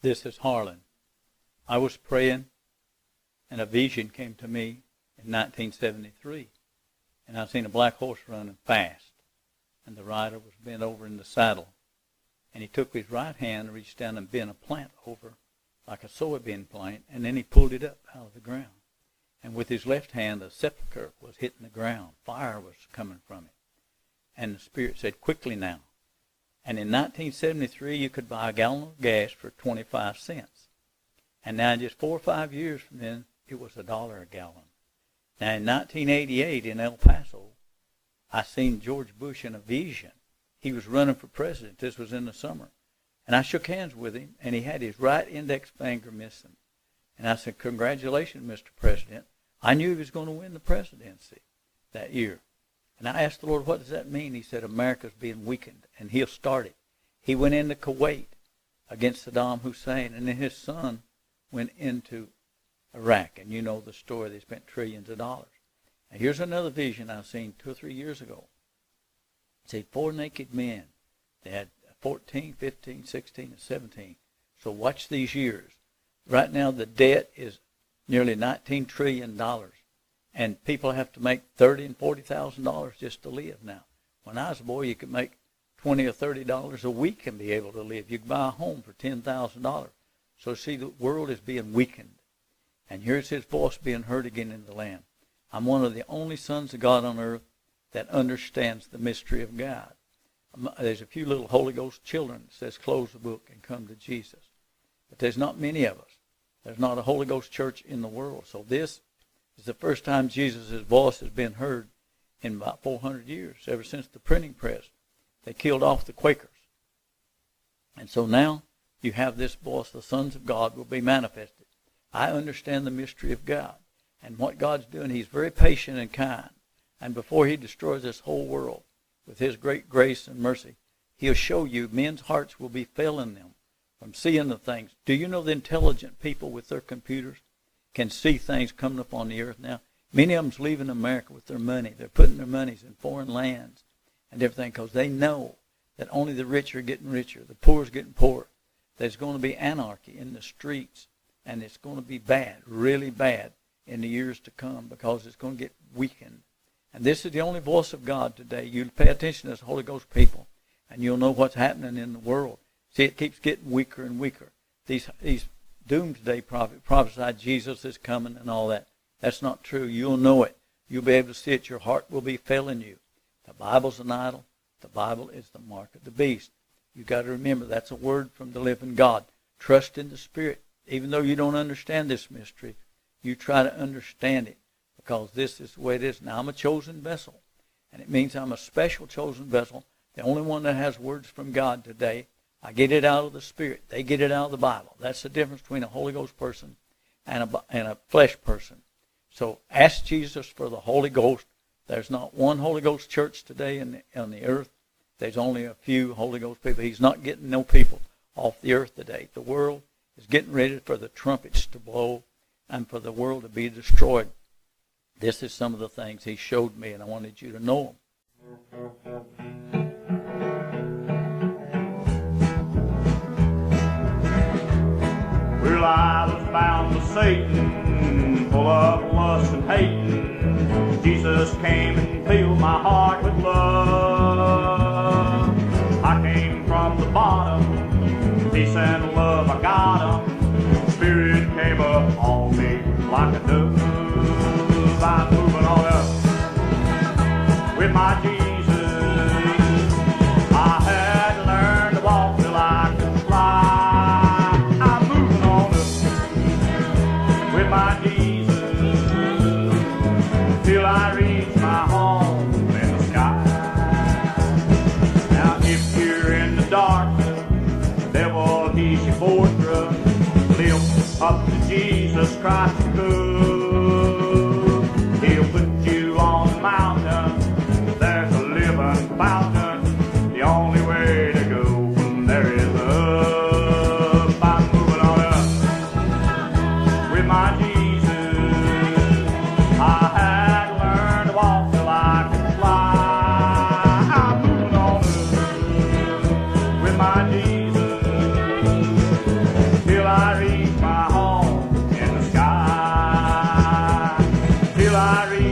This is Harland. I was praying, and a vision came to me in 1973. And I seen a black horse running fast, and the rider was bent over in the saddle. And he took his right hand and reached down and bent a plant over like a soybean plant, and then he pulled it up out of the ground. And with his left hand, the sepulchre was hitting the ground. Fire was coming from it. And the Spirit said, quickly now. And in 1973, you could buy a gallon of gas for 25 cents. And now just 4 or 5 years from then, it was $1 a gallon. Now in 1988 in El Paso, I seen George Bush in a vision. He was running for president. This was in the summer. And I shook hands with him, and he had his right index finger missing. And I said, congratulations, Mr. President. I knew he was going to win the presidency that year. And I asked the Lord, what does that mean? He said, America's being weakened, and he'll start it. He went into Kuwait against Saddam Hussein, and then his son went into Iraq. And you know the story. They spent trillions of dollars. And here's another vision I seen 2 or 3 years ago. It said 4 naked men. They had 14, 15, 16, and 17. So watch these years. Right now the debt is nearly $19 trillion. And people have to make $30,000 and $40,000 just to live now. When I was a boy, you could make $20 or $30 a week and be able to live. You could buy a home for $10,000. So see, the world is being weakened. And here's his voice being heard again in the land. I'm one of the only sons of God on earth that understands the mystery of God. There's a few little Holy Ghost children that says close the book and come to Jesus. But there's not many of us. There's not a Holy Ghost church in the world. So this is the first time Jesus' voice has been heard in about 400 years, ever since the printing press. They killed off the Quakers. And so now you have this voice, the sons of God will be manifested. I understand the mystery of God. And what God's doing, he's very patient and kind. And before he destroys this whole world with his great grace and mercy, he'll show you men's hearts will be failing them from seeing the things. Do you know the intelligent people with their computers can see things coming up on the earth now? Many of them's leaving America with their money. They're putting their monies in foreign lands and everything because they know that only the rich are getting richer. The poor is getting poorer. There's going to be anarchy in the streets, and it's going to be bad, really bad in the years to come because it's going to get weakened. And this is the only voice of God today. You pay attention to this Holy Ghost people, and you'll know what's happening in the world. See, it keeps getting weaker and weaker. These doomsday prophets prophesied Jesus is coming and all that. That's not true. You'll know it. You'll be able to see it. Your heart will be failing you. The Bible's an idol. The Bible is the mark of the beast. You've got to remember that's a word from the living God. Trust in the Spirit. Even though you don't understand this mystery, you try to understand it because this is the way it is. Now, I'm a chosen vessel, and it means I'm a special chosen vessel, the only one that has words from God today. I get it out of the Spirit. They get it out of the Bible. That's the difference between a Holy Ghost person and a flesh person. So ask Jesus for the Holy Ghost. There's not one Holy Ghost church today on the earth. There's only a few Holy Ghost people. He's not getting no people off the earth today. The world is getting ready for the trumpets to blow and for the world to be destroyed. This is some of the things he showed me, and I wanted you to know them. Well, I was bound to Satan, full of lust and hate. Jesus came and filled my heart with love. I came from the bottom, peace and love I got 'em. Spirit came up on me like a dove. I'm moving on up with my Jesus. I had to learn to walk till I could fly. I'm moving on up with my Jesus till I reach my home in the sky. Now if you're in the darkness, the devil he's your fortress. Lift up to Jesus Christ good. He'll put you on the mountain. There's a living fountain. The only way to go from there is up. I'm moving on up with my Jesus. I had to learn to walk till I could fly. I'm moving on up with my Jesus till I read